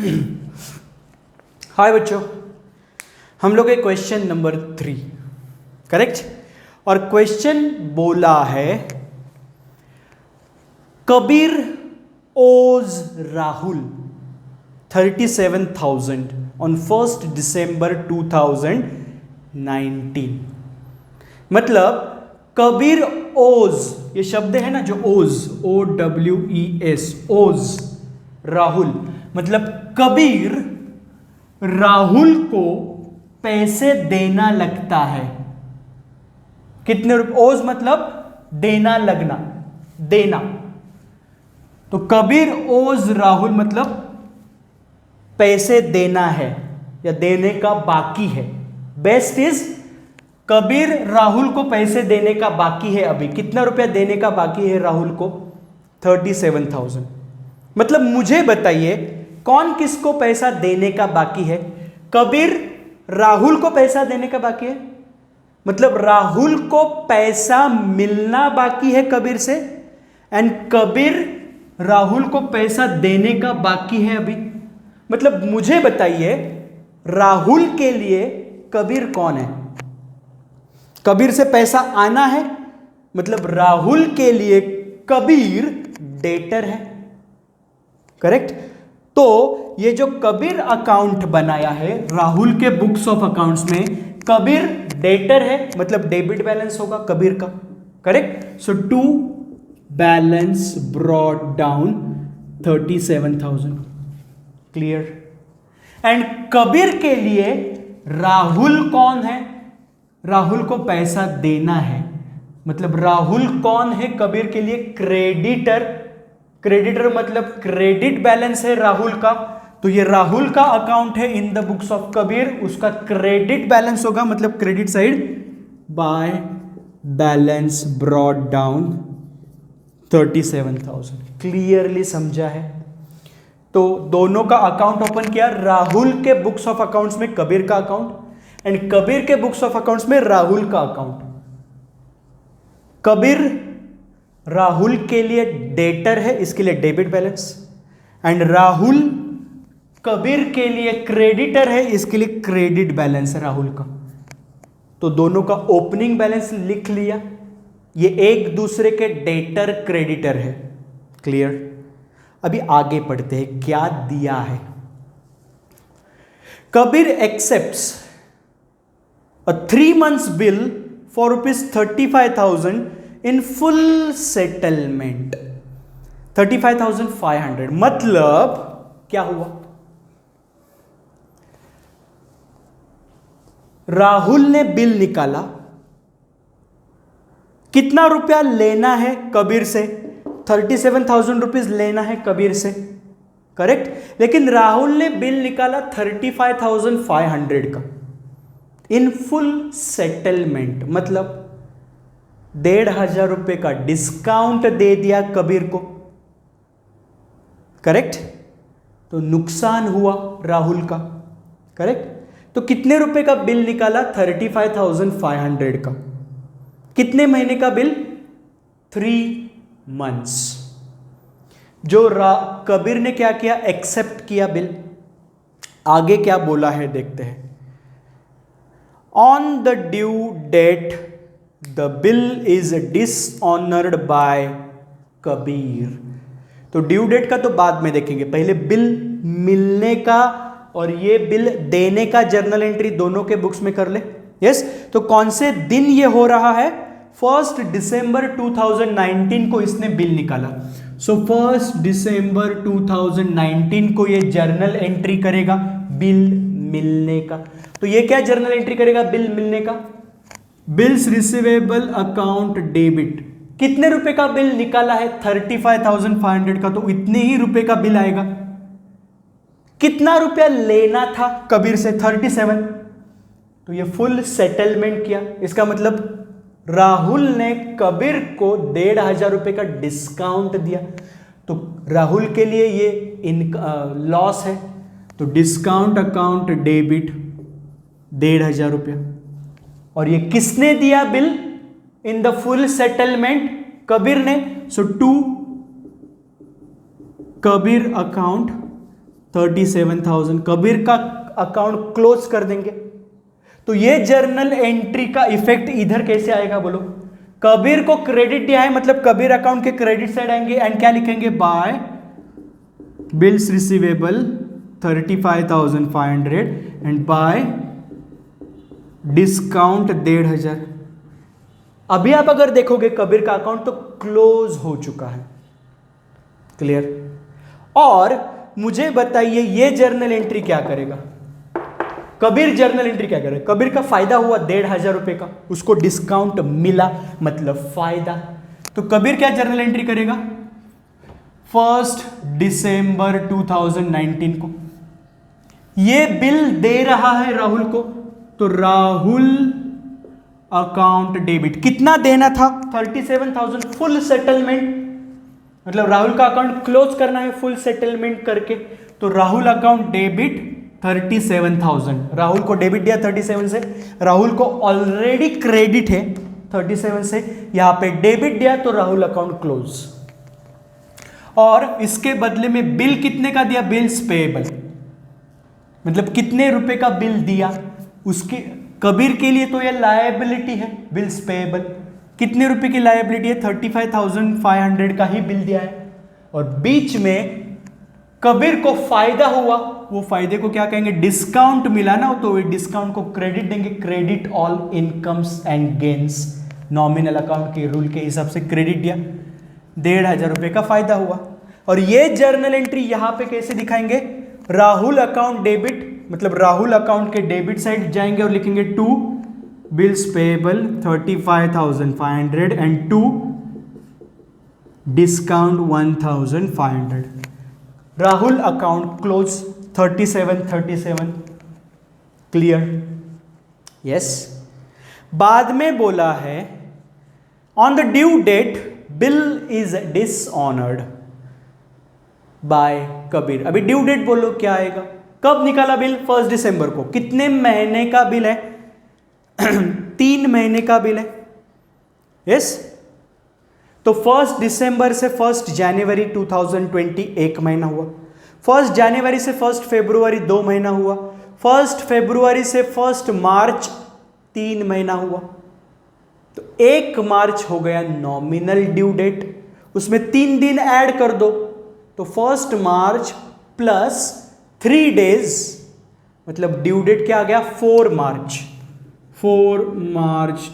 हाय बच्चों, हम लोग एक क्वेश्चन नंबर 3 करेक्ट। और क्वेश्चन बोला है कबीर ओज राहुल 37,000 ऑन 1st December 2019। मतलब कबीर ओज, ये शब्द है ना जो ओज, OWES, ओज राहुल, मतलब कबीर राहुल को पैसे देना लगता है। कितने रुपए? ओज मतलब देना लगना, देना। तो कबीर ओज राहुल मतलब पैसे देना है या देने का बाकी है। बेस्ट इज कबीर राहुल को पैसे देने का बाकी है। अभी कितना रुपया देने का बाकी है राहुल को? 37,000। मतलब मुझे बताइए कौन किसको पैसा देने का बाकी है? कबीर राहुल को पैसा देने का बाकी है, मतलब राहुल को पैसा मिलना बाकी है कबीर से, एंड कबीर राहुल को पैसा देने का बाकी है अभी। मतलब मुझे बताइए राहुल के लिए कबीर कौन है? कबीर से पैसा आना है, मतलब राहुल के लिए कबीर डेटर है। करेक्ट। तो ये जो कबीर अकाउंट बनाया है राहुल के बुक्स ऑफ अकाउंट्स में, कबीर डेटर है, मतलब डेबिट बैलेंस होगा कबीर का। Correct. So to balance brought down 37,000। Clear. And Kabir के लिए राहुल कौन है? राहुल को पैसा देना है, मतलब राहुल कौन है कबीर के लिए? क्रेडिटर। क्रेडिटर मतलब क्रेडिट बैलेंस है राहुल का। तो ये राहुल का अकाउंट है in the books of Kabir, उसका क्रेडिट बैलेंस होगा, मतलब credit side by balance brought down 37,000। Clearly समझा है? तो दोनों का अकाउंट ओपन किया, राहुल के बुक्स ऑफ अकाउंट्स में कबीर का अकाउंट, एंड कबीर के बुक्स ऑफ अकाउंट्स में राहुल का अकाउंट। कबीर राहुल के लिए डेटर है, इसके लिए debit balance, and Rahul Kabir के लिए क्रेडिटर है, इसके लिए क्रेडिट बैलेंस है राहुल का। तो दोनों का ओपनिंग बैलेंस लिख लिया, ये एक दूसरे के डेटर क्रेडिटर है। क्लियर। अभी आगे पढ़ते हैं क्या दिया है। Kabir accepts a 3 months bill for ₹35,000 in full settlement 35,500। मतलब क्या हुआ? राहुल ने बिल निकाला, कितना रुपया लेना है कबीर से? 37,000 रुपीज लेना है कबीर से। करेक्ट। लेकिन राहुल ने बिल निकाला 35,500 का इन फुल सेटलमेंट, मतलब 1,500 रुपए का डिस्काउंट दे दिया कबीर को। करेक्ट। तो नुकसान हुआ राहुल का। करेक्ट। तो कितने रुपए का बिल निकाला? 35,500 का। कितने महीने का बिल? 3 months। जो कबीर ने क्या किया? एक्सेप्ट किया बिल। आगे क्या बोला है देखते हैं। On the due date, the bill is dishonored by Kabir. तो ड्यू डेट का तो बाद में देखेंगे, पहले बिल मिलने का और ये बिल देने का जर्नल एंट्री दोनों के बुक्स में कर ले। यस। तो कौन से दिन ये हो रहा है? 1st December 2019 को इसने बिल निकाला। सो 1st December 2019 को ये जर्नल एंट्री करेगा बिल मिलने का। तो ये क्या जर्नल एंट्री करेगा? बिल मिलने का। Bills receivable account debit. कितने रुपए का बिल निकाला है? 35,500 का। तो इतने ही रुपए का बिल आएगा। कितना रुपया लेना था कबीर से? 37। तो ये फुल सेटलमेंट किया। इसका मतलब राहुल ने कबीर को 1,500 रुपए का डिस्काउंट दिया। तो राहुल के लिए ये लॉस है, तो डिस्काउंट अकाउंट डेबिट 1,500 रुपया। और ये किसने दिया bill in the full settlement? Kabir ने। सो टू कबीर अकाउंट 37,000, कबीर का अकाउंट क्लोज कर देंगे। तो ये जर्नल एंट्री का इफेक्ट इधर कैसे आएगा बोलो? कबीर को क्रेडिट दिया है, मतलब कबीर अकाउंट के क्रेडिट साइड आएंगे एंड क्या लिखेंगे? By bills receivable 35,500 and by discount 1,500। अभी आप अगर देखोगे कबीर का अकाउंट तो क्लोज हो चुका है। क्लियर? और मुझे बताइए ये जर्नल एंट्री क्या करेगा? कबीर जर्नल एंट्री क्या करेगा? कबीर का फायदा हुआ 1,500 रुपए का, उसको डिस्काउंट मिला मतलब फायदा। तो कबीर क्या जर्नल एंट्री करेगा? 1 दिसंबर 2019 को ये बिल दे रहा है राहुल को, तो राहुल अकाउंट डेबिट। कितना देना था? 37,000 फुल सेटलमेंट, मतलब राहुल का अकाउंट क्लोज करना है फुल सेटलमेंट करके। तो राहुल अकाउंट डेबिट 37,000, राहुल को डेबिट दिया 37 से, राहुल को ऑलरेडी क्रेडिट है 37 से, यहां पे डेबिट दिया तो राहुल अकाउंट क्लोज। और इसके बदले में बिल कितने का दिया? बिल्स पेएबल, मतलब कितने रुपए का बिल दिया उसके कबीर के लिए, तो यह लायबिलिटी है बिल्स पेएबल। कितने रुपए की लायबिलिटी है? 35,500 का ही बिल दिया है। और बीच में कबीर को फायदा हुआ, वो फायदे को क्या कहेंगे? डिस्काउंट मिला ना, तो डिस्काउंट को क्रेडिट देंगे, credit all incomes and gains. Nominal account के रूल के हिसाब से क्रेडिट दिया, 1,500 रुपए का फायदा हुआ। और ये जर्नल एंट्री यहां पे कैसे दिखाएंगे? राहुल अकाउंट डेबिट, मतलब राहुल अकाउंट के डेबिट साइड जाएंगे और लिखेंगे to bills payable 35,500 and to discount 1,500। Rahul account close 37. Clear? Yes. बाद में बोला है on the due date bill is dishonoured by Kabir. अभी ड्यू डेट बोलो क्या आएगा? कब निकाला बिल? 1 दिसंबर को। कितने महीने का बिल है? 3 महीने का बिल है। यस। तो 1 दिसंबर से 1 जनवरी 2020 1 महीना हुआ, 1 जनवरी से 1 फरवरी 2 महीना हुआ, 1 फरवरी से 1 मार्च 3 महीना हुआ। तो 1 मार्च हो गया नॉमिनल ड्यू डेट, उसमें 3 दिन ऐड कर दो, तो 1 मार्च प्लस 3 डेज, मतलब ड्यू डेट क्या आ गया? 4 मार्च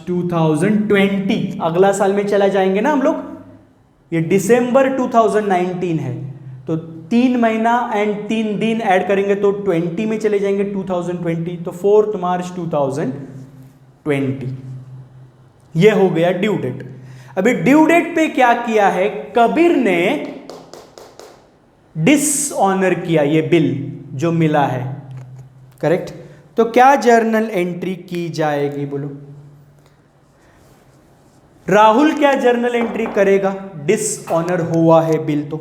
2020। अगला साल में चला जाएंगे ना हम लोग, ये दिसंबर 2019 है, तो 3 महीना एंड 3 दिन ऐड करेंगे तो 20 में चले जाएंगे 2020, तो 4 मार्च 2020 ये हो गया ड्यू डेट। अभी ड्यू डेट पे क्या किया है? कबीर ने डिसऑनर किया ये बिल जो मिला है। करेक्ट? तो क्या जर्नल एंट्री की जाएगी बोलो? राहुल क्या जर्नल एंट्री करेगा? डिसऑनर हुआ है बिल तो।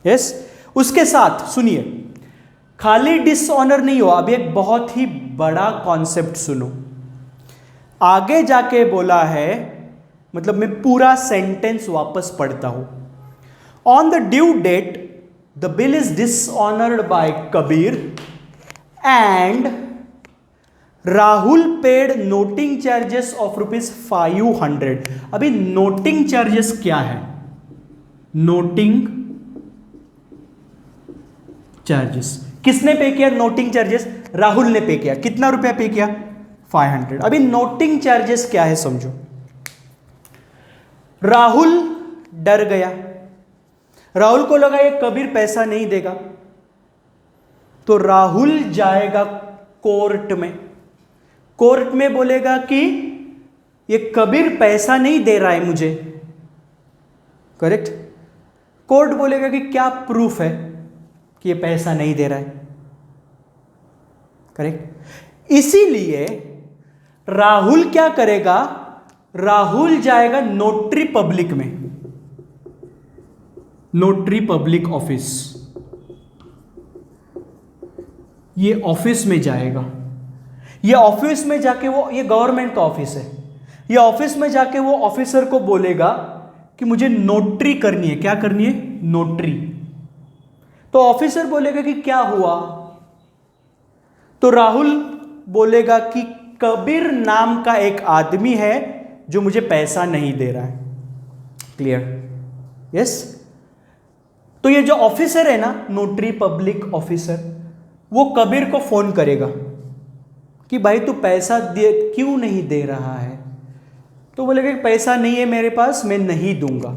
यस। उसके साथ सुनिए, खाली डिसऑनर नहीं हुआ, अभी एक बहुत ही बड़ा कॉन्सेप्ट सुनो। आगे जाके बोला है, मतलब मैं पूरा सेंटेंस वापस पढ़ता हूं। On the due date the bill is dishonoured by Kabir and Rahul paid noting charges of ₹500। अभी नोटिंग चार्जेस क्या है? नोटिंग चार्जेस किसने पे किया? नोटिंग चार्जेस राहुल ने पे किया। कितना रुपया पे किया? 500। अभी नोटिंग चार्जेस क्या है समझो। राहुल डर गया, राहुल को लगा ये कबीर पैसा नहीं देगा, तो राहुल जाएगा कोर्ट में। कोर्ट में बोलेगा कि ये कबीर पैसा नहीं दे रहा है मुझे। करेक्ट? कोर्ट बोलेगा कि क्या प्रूफ है कि ये पैसा नहीं दे रहा है। करेक्ट? इसीलिए राहुल क्या करेगा? राहुल जाएगा नोटरी पब्लिक में, नोटरी पब्लिक ऑफिस। ये ऑफिस में जाएगा, ये ऑफिस में जाके वो, ये गवर्नमेंट का ऑफिस है, ये ऑफिस में जाके वो ऑफिसर को बोलेगा कि मुझे नोटरी करनी है। क्या करनी है? नोटरी। तो ऑफिसर बोलेगा कि क्या हुआ, तो राहुल बोलेगा कि कबीर नाम का एक आदमी है जो मुझे पैसा नहीं दे रहा है। क्लियर? यस। तो ये जो ऑफिसर है ना, नोटरी पब्लिक ऑफिसर, वो कबीर को फोन करेगा कि भाई तू पैसा दे क्यों नहीं दे रहा है। तो बोलेगा कि पैसा नहीं है मेरे पास, मैं नहीं दूंगा।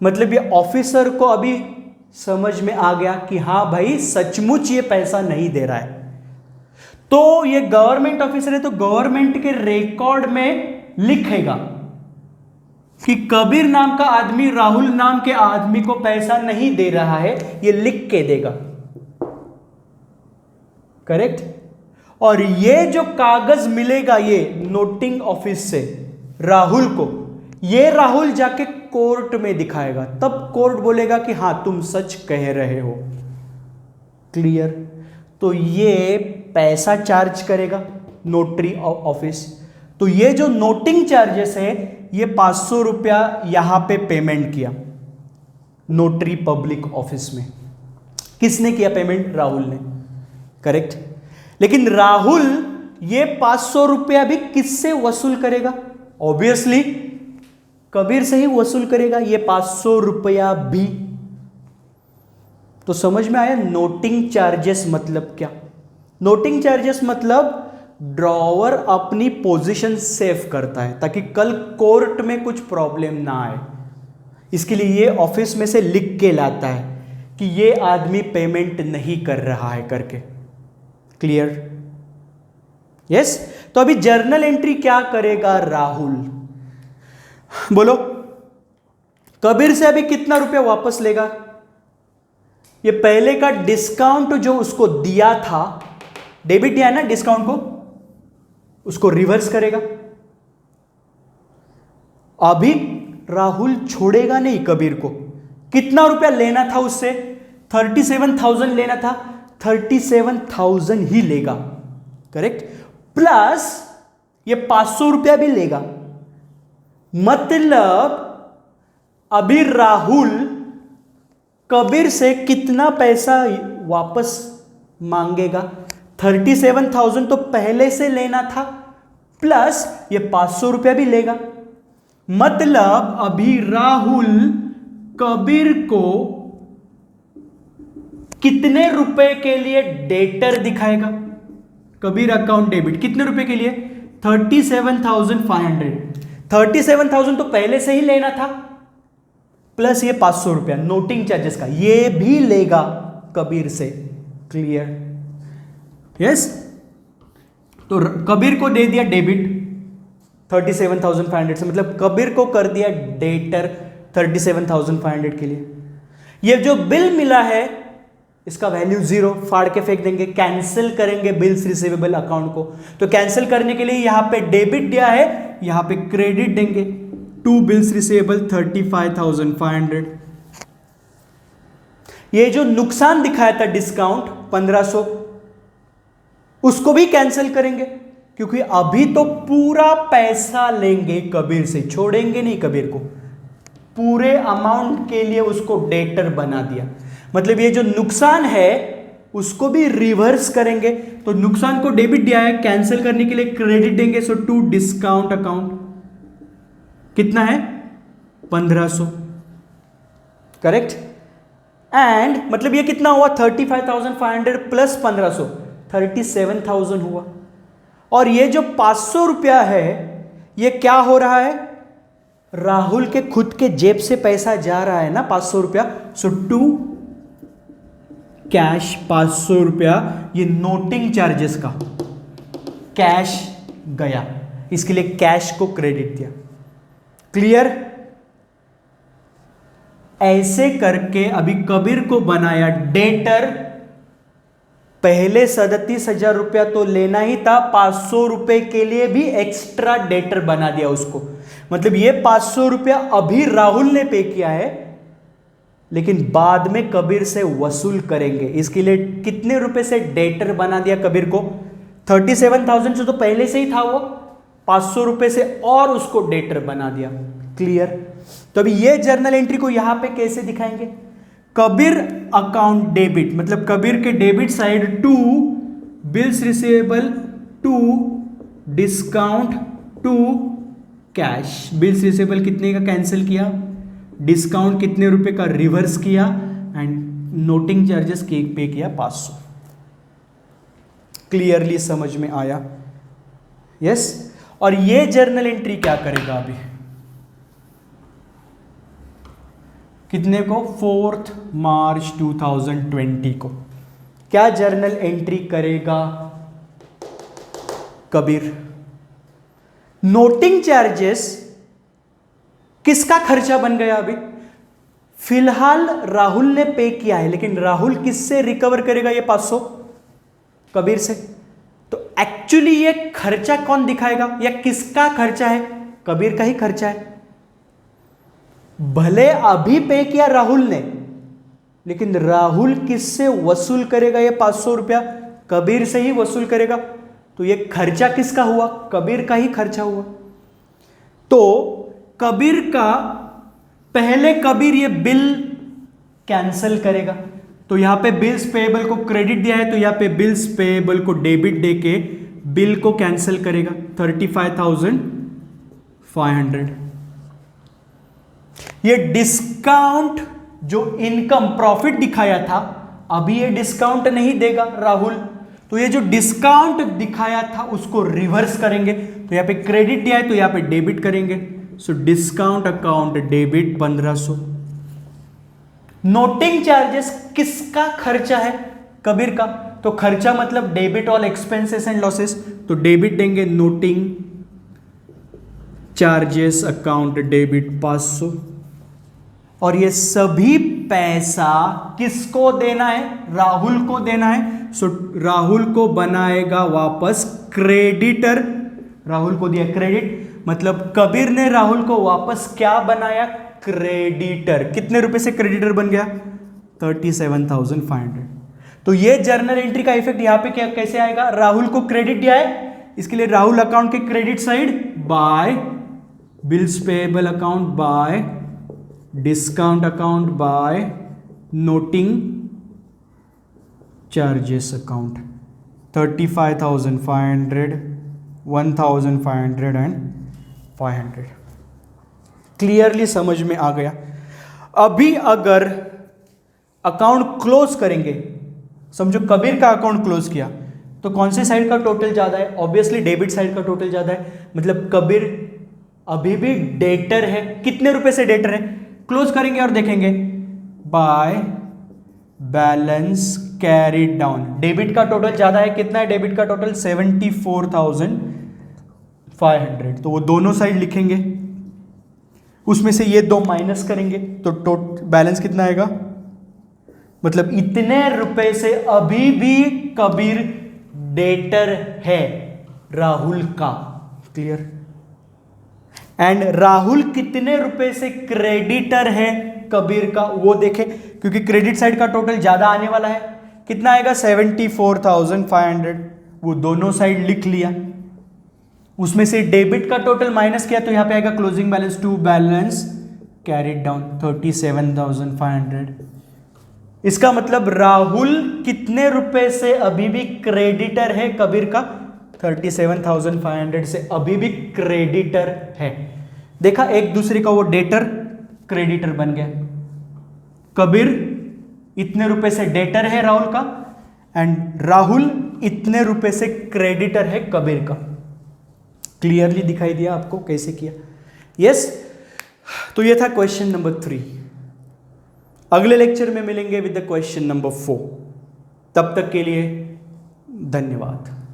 मतलब ये ऑफिसर को अभी समझ में आ गया कि हाँ भाई सचमुच ये पैसा नहीं दे रहा है। तो ये गवर्नमेंट ऑफिसर है, तो गवर्नमेंट के रिकॉर्ड में लिखेगा कि कबीर नाम का आदमी राहुल नाम के आदमी को पैसा नहीं दे रहा है, ये लिख के देगा। करेक्ट? और ये जो कागज मिलेगा ये नोटिंग ऑफिस से राहुल को, ये राहुल जाके कोर्ट में दिखाएगा, तब कोर्ट बोलेगा कि हां तुम सच कह रहे हो। क्लियर? तो ये पैसा चार्ज करेगा नोटरी ऑफिस। तो ये जो नोटिंग चार्जेस है, ये 500 रुपया यहां पे पेमेंट किया नोटरी पब्लिक ऑफिस में। किसने किया पेमेंट? राहुल ने। करेक्ट? लेकिन राहुल ये 500 रुपया भी किससे वसूल करेगा? ऑब्वियसली कबीर से ही वसूल करेगा ये 500 रुपया भी। तो समझ में आया नोटिंग चार्जेस मतलब क्या? नोटिंग चार्जेस मतलब ड्रॉवर अपनी पोजीशन सेव करता है ताकि कल कोर्ट में कुछ प्रॉब्लम ना आए। इसके लिए ये ऑफिस में से लिख के लाता है कि ये आदमी पेमेंट नहीं कर रहा है करके। क्लियर? यस। तो अभी जर्नल एंट्री क्या करेगा राहुल? बोलो, कबीर से अभी कितना रुपया वापस लेगा? ये पहले का डिस्काउंट जो उसको दिया था, डेबिट दिया है ना डिस्काउंट को, उसको रिवर्स करेगा। अभी राहुल छोड़ेगा नहीं कबीर को। कितना रुपया लेना था उससे? 37,000 लेना था, 37,000 ही लेगा। करेक्ट? प्लस ये 500 रुपया भी लेगा। मतलब अभी राहुल कबीर से कितना पैसा वापस मांगेगा? 37,000 तो पहले से लेना था, प्लस ये 500 रुपया भी लेगा। मतलब अभी राहुल कबीर को कितने रुपए के लिए डेटर दिखाएगा? कबीर अकाउंट डेबिट कितने रुपए के लिए? 37,500। 37,000 तो पहले से ही लेना था, प्लस ये 500 रुपया नोटिंग चार्जेस का ये भी लेगा कबीर से। क्लियर? यस। तो कबीर को दे दिया डेबिट 37,500 से, मतलब कबीर को कर दिया डेटर 37,500 के लिए। ये जो बिल मिला है इसका वैल्यू 0, फाड़ के फेंक देंगे, कैंसिल करेंगे बिल्स रिसीवेबल अकाउंट को। तो कैंसिल करने के लिए यहां पे डेबिट दिया है, यहां पे क्रेडिट देंगे। 2 बिल्स रिसीवेबल 35,500। ये जो नुकसान दिखाया था डिस्काउंट 1500, उसको भी कैंसिल करेंगे क्योंकि अभी तो पूरा पैसा लेंगे कबीर से, छोड़ेंगे नहीं कबीर को। पूरे अमाउंट के लिए उसको डेटर बना दिया। मतलब ये जो नुकसान है उसको भी रिवर्स करेंगे। तो नुकसान को डेबिट दिया है, कैंसिल करने के लिए क्रेडिट देंगे। सो टू डिस्काउंट अकाउंट कितना है? 1500। करेक्ट? एंड मतलब ये कितना हुआ? 35,500 प्लस 1500, 37,000 हुआ। और ये जो 500 रुपया है ये क्या हो रहा है? राहुल के खुद के जेब से पैसा जा रहा है ना 500 रुपया। सो टू कैश 500 रुपया, ये नोटिंग चार्जेस का कैश गया, इसके लिए कैश को क्रेडिट दिया। क्लियर? ऐसे करके अभी कबीर को बनाया डेटर। पहले 37,000 रुपया तो लेना ही था, 500 रुपए के लिए भी एक्स्ट्रा डेटर बना दिया उसको। मतलब ये 500 रुपया अभी राहुल ने पे किया है, लेकिन बाद में कबीर से वसूल करेंगे। इसके लिए कितने रुपए से डेटर बना दिया कबीर को? 37,000 से तो पहले से ही था वो, 500 रुपए से और उसको डेटर बना दिया। क्लियर? तो अभी ये जर्नल एंट्री को यहां पे कैसे दिखाएंगे? कबीर अकाउंट डेबिट, मतलब कबीर के debit side to bills receivable to discount to cash. Bills receivable कितने का कैंसिल किया, डिस्काउंट कितने रुपए का रिवर्स किया, एंड नोटिंग चार्जेस पे किया 500। क्लियरली समझ में आया? यस। और ये जर्नल एंट्री क्या करेगा अभी, कितने को, 4 मार्च 2020 को क्या जर्नल एंट्री करेगा कबीर? नोटिंग चार्जेस किसका खर्चा बन गया अभी? फिलहाल राहुल ने पे किया है, लेकिन राहुल किससे रिकवर करेगा ये 500? कबीर से। तो एक्चुअली ये खर्चा कौन दिखाएगा, या किसका खर्चा है? कबीर का ही खर्चा है। भले अभी पे किया राहुल ने, लेकिन राहुल किससे वसूल करेगा ये 500 रुपया? कबीर से ही वसूल करेगा। तो ये खर्चा किसका हुआ? कबीर का ही खर्चा हुआ। तो कबीर का, पहले कबीर ये बिल कैंसिल करेगा। तो यहां पे बिल्स पेएबल को क्रेडिट दिया है, तो यहां पे बिल्स पेएबल को डेबिट देके बिल को कैंसिल करेगा 35,500। ये डिस्काउंट जो इनकम प्रॉफिट दिखाया था, अभी ये डिस्काउंट नहीं देगा राहुल, तो ये जो डिस्काउंट दिखाया था उसको रिवर्स करेंगे। तो यहां पे क्रेडिट दिया है तो यहां पे डेबिट करेंगे। So discount account debit 1500। Noting charges किसका खर्चा है? कबीर का। तो खर्चा मतलब debit all expenses and losses, तो डेबिट देंगे नोटिंग चार्जेस अकाउंट डेबिट 500। और ये सभी पैसा किसको देना है? राहुल को देना है। सो राहुल को बनाएगा वापस क्रेडिटर। राहुल को दिया क्रेडिट, मतलब कबीर ने राहुल को वापस क्या बनाया? क्रेडिटर। कितने रुपए से क्रेडिटर बन गया? 37,500। तो ये जर्नल एंट्री का इफेक्ट यहां पे क्या कैसे आएगा? राहुल को क्रेडिट दिया है, इसके लिए राहुल अकाउंट के credit side by bills payable account by discount account by noting charges account 35,500, 1,500 and 500। Clearly समझ में आ गया? अभी अगर अकाउंट क्लोज करेंगे, समझो कबीर का अकाउंट क्लोज किया, तो कौन से साइड का टोटल ज्यादा है? ऑब्वियसली डेबिट साइड का टोटल ज्यादा है, मतलब कबीर अभी भी डेटर है। कितने रुपए से डेटर है? क्लोज करेंगे और देखेंगे by balance carried down. Debit का टोटल ज्यादा है, कितना है डेबिट का टोटल? 74,500। तो वो दोनों साइड लिखेंगे, उसमें से ये दो माइनस करेंगे, तो टोटल बैलेंस कितना आएगा? मतलब इतने रुपए से अभी भी कबीर डेटर है राहुल का। क्लियर? एंड राहुल कितने रुपए से क्रेडिटर है कबीर का, वो देखें, क्योंकि क्रेडिट साइड का टोटल ज्यादा आने वाला है। कितना आएगा? 74,500। वो दोनों साइड लिख लिया, उसमें से डेबिट का टोटल माइनस किया, तो यहां पे आएगा closing balance to balance carried down 37,500। इसका मतलब राहुल कितने रुपए से अभी भी क्रेडिटर है कबीर का? 37,500 से अभी भी क्रेडिटर है। देखा एक दूसरे का, वो डेटर क्रेडिटर बन गया। कबीर इतने रुपए से डेटर है राहुल का, एंड राहुल इतने रुपए से क्रेडिटर है कबीर का। क्लियरली दिखाई दिया आपको कैसे किया? यस। तो ये था क्वेश्चन नंबर 3। अगले लेक्चर में मिलेंगे विद द क्वेश्चन नंबर 4। तब तक के लिए धन्यवाद।